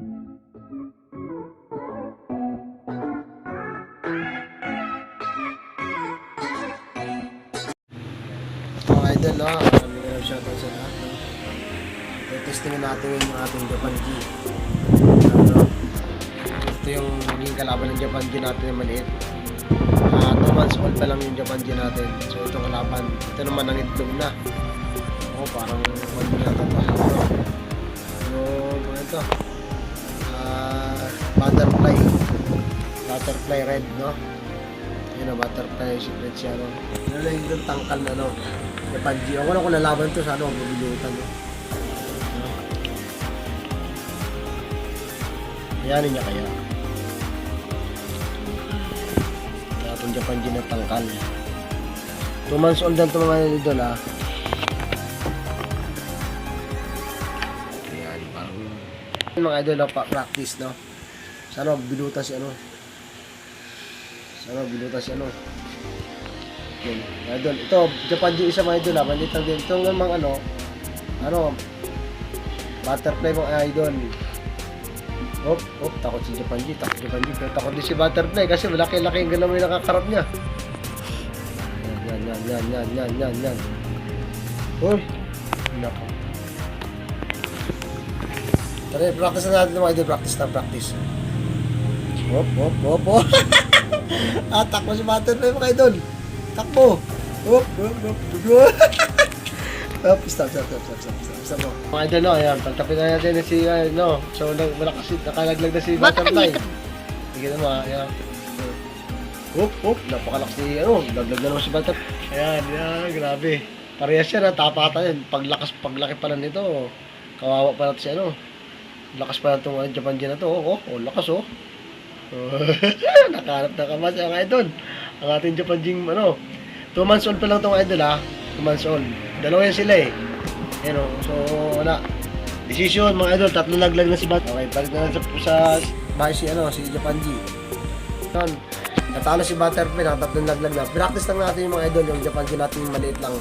Mga idol, no? Maraming shoutout sa lahat, no? Testingin natin yung ating Japan G. Ano? Ito yung maging kalaban ng Japan G natin na maliit. 2 months old pa lang yung Japan G natin. So itong kalaban, ito naman ang itlog na. Oo, parang one yata ito. So, mga ito. Butterfly red, no? Yun na, butterfly secret siya, no? Yun na yung tangkal na, no? Japan G. Ako na kung nalaban to, sana mabibilutan, no? Ayanin niya kaya. Kaya itong Japan G na tangkal. 2 months old lang ito mga idol, ha? Ayan, parang mga idol, practice, no? Sana magbilutan si ano. Sana magbilutan si ano. Yun, mga idol. Ito, Japan G isa mga idol, ha? Bandit lang din. Ito namang butterfly mga idol. Takot si Japan G. Pero takot din si Butterfly kasi malaki-laki yung galaw yung nakakarap niya. Yan. Uy! Nako. Tara, practice na natin mga idol. Practice. Hop. Takbo si Butterfly mga idol. Takbo. Hop. Stop mo. Mga idol, no, ayan, pagtapin na natin si, no, so, malakas, nakalaglag na si Butterfly. Sige naman, ayan. Napakalakas si, laglag na naman si Butterfly. Ayan, grabe. Parehas siya na, tapatan yun. Paglaki pala nito, kawawa pa natin si, lakas pa na itong Japan G na to, lakas, nakahanap na kamas, mga idol. Ang ating Japan G, 2 months old pa lang itong idol, ha. 2 months old. Dalawa yan sila eh. Ayan, so wala. Decision mga idol, 3 laglag na si Bat. Okay, balik na lang sa bahay si Japan G. Yun, natalo si Butterfly, 3 laglag na. Practice lang natin yung mga idol, yung Japan G natin maliit lang.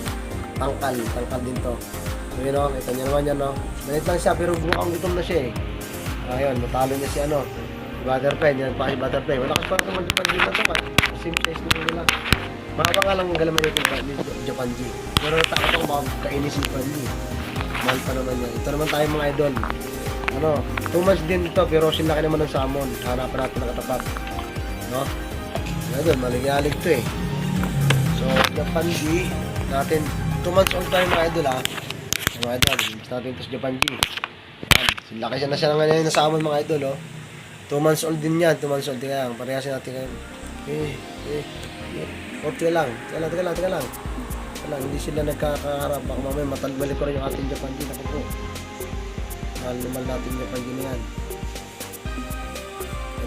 Tangkal din to. So yun ito nyo naman yan, maliit lang siya, pero bukang gutom na siya eh. Ayun, natalo niya si Butterfly, yan pa si Butterfly. Wala kasi parang naman Japan G na to, same size nito nila. Mahaba nga lang ang galaman yung Japan G. Pero natakot ako makakainin si Japan G. Mahal pa naman yan. Ito naman tayo mga idol. 2 months din ito pero sinlaki naman ng salmon. Hanapan natin ng katapat. No? Mga idol, maligalig ito eh. So, Japan G natin. 2 months old tayo mga idol, ha. Mga idol, gusto natin ito sa Japan G. Ayan. Sinlaki siya na siya ngayon ng salmon mga idol, 2 months old din yan. 2 months old din yan. Parehasin natin ngayon. Teka lang. Hindi sila nagkakaharap. Baka mamaya matalbalik ko rin yung ating Japan G. Ako po. Mahal natin yung Japan G na yan.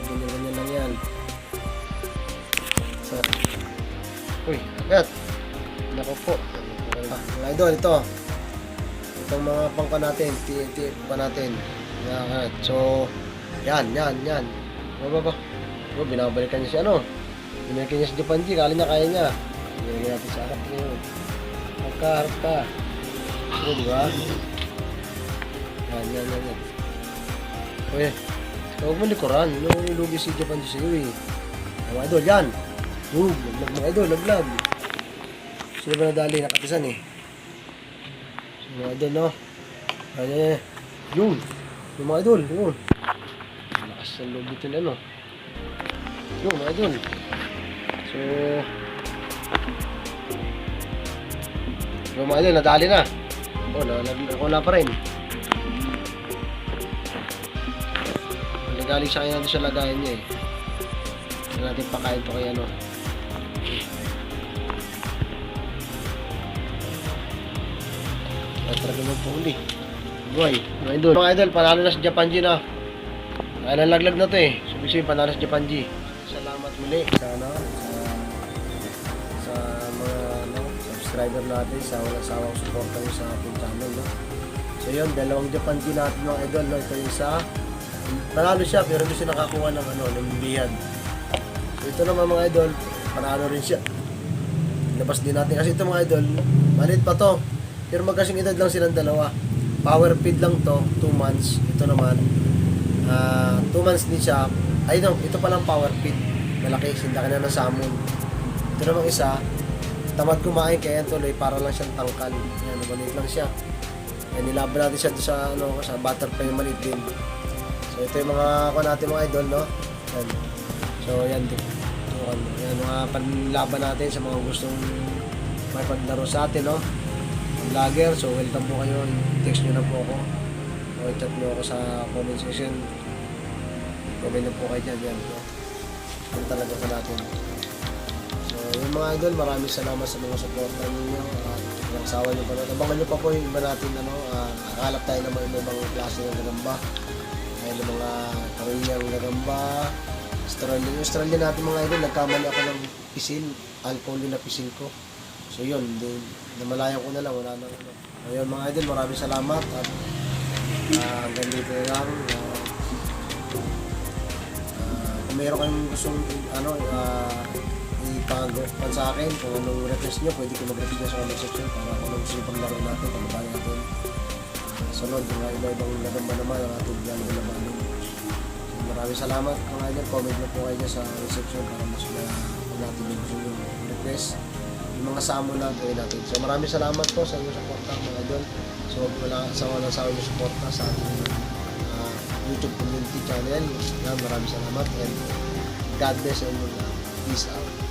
Ganyan lang yan. So, uy, agad. Nako po. Mga idol, ito. Itong mga pangka natin. TNT pa natin. Yan. So, yan. Baba. Binabalikan niya si Binigyan niya sa Japan G, kala niya kaya niya. Binigyan natin sa harap niya. Magkaharap ka. Diba? Yan. Uy, huwag mo likuran. Ilugi si Japan G sa'yo eh. Mga idol, yan. Laglag mga idol, laglag. Sila ba nadali, nakatisan eh. Mga idol, no? Ayan. Yung mga idol, yun. Lakas sa loob dito na, Yung mga idol. So mga idol, nadali na. Wala pa rin. Nagaling siya kaya natin siya lagayan niya eh. Hindi natin pakain to kay Talaga magpuli. Boy, mga idol, panalo na sa Japan G na. Kaya nalaglag na to eh. Sabi panalo sa Japan G. Salamat muli sa mga subscriber natin sa walang sawang suporta nyo sa ating channel, So yun, 2 Japan G natin mga idol, Ito yung panalo siya pero hindi siya nakakuha ng bihag. So ito naman mga idol, panalo rin siya. Labas din natin kasi ito mga idol, maliit pa to. Pero magkasing edad lang silang dalawa. Power feed lang to, 2 months. Ito naman 2 months din siya. Ay no, ito palang power pit. Malaki, sindaki na ng salmon. Ito namang isa, tamad kumain kaya tuloy para lang siyang tangkal. Yan, maliit lang siya. Yan, nilaban natin siya doon sa, sa butterfly na maliit din. So ito yung mga natin mga idol, no? Yan. So yan din. Yan, mga panlaban natin sa mga gustong may paglaro sa atin, no? Vlogger, so welcome po kayo. Text nyo na po ako. O chat nyo ako sa comment section. Comment na po kayo dyan. Yan po. Yan talaga sa natin. So yung mga idol, maraming salamat sa mga supportan ninyo. Walang sawa nyo pa. Abangan nyo pa po yung iba natin. Nakakalap tayo naman ng ibang klase ng gagamba. Ayun yung mga Koreang gagamba. Australian natin mga idol. Nagkamali ako ng pisil. Alcohol yung napisil ko. So yun, namalayan ko na lang, wala nang ano. Ayun mga idol, maraming salamat at hanggang dito na lang. Kung meron kayong gustong ipag-pan sa akin, kung anong request nyo, pwede ko mag-repeat na sa comment section para kung anong gusto yung paglaro natin, pagbabayan natin. Sunod, yung iba-ibang nagamba naman ang ating vlog na naman. Maraming salamat mga idol, comment na po kayo dyan sa section para mas natin yung gusto yung request. Mga samo na gawin natin. So maraming salamat po sa inyong suporta mga idol. So walang sa inyong suporta sa ating YouTube community channel. Maraming salamat and God bless sa inyo. Peace out.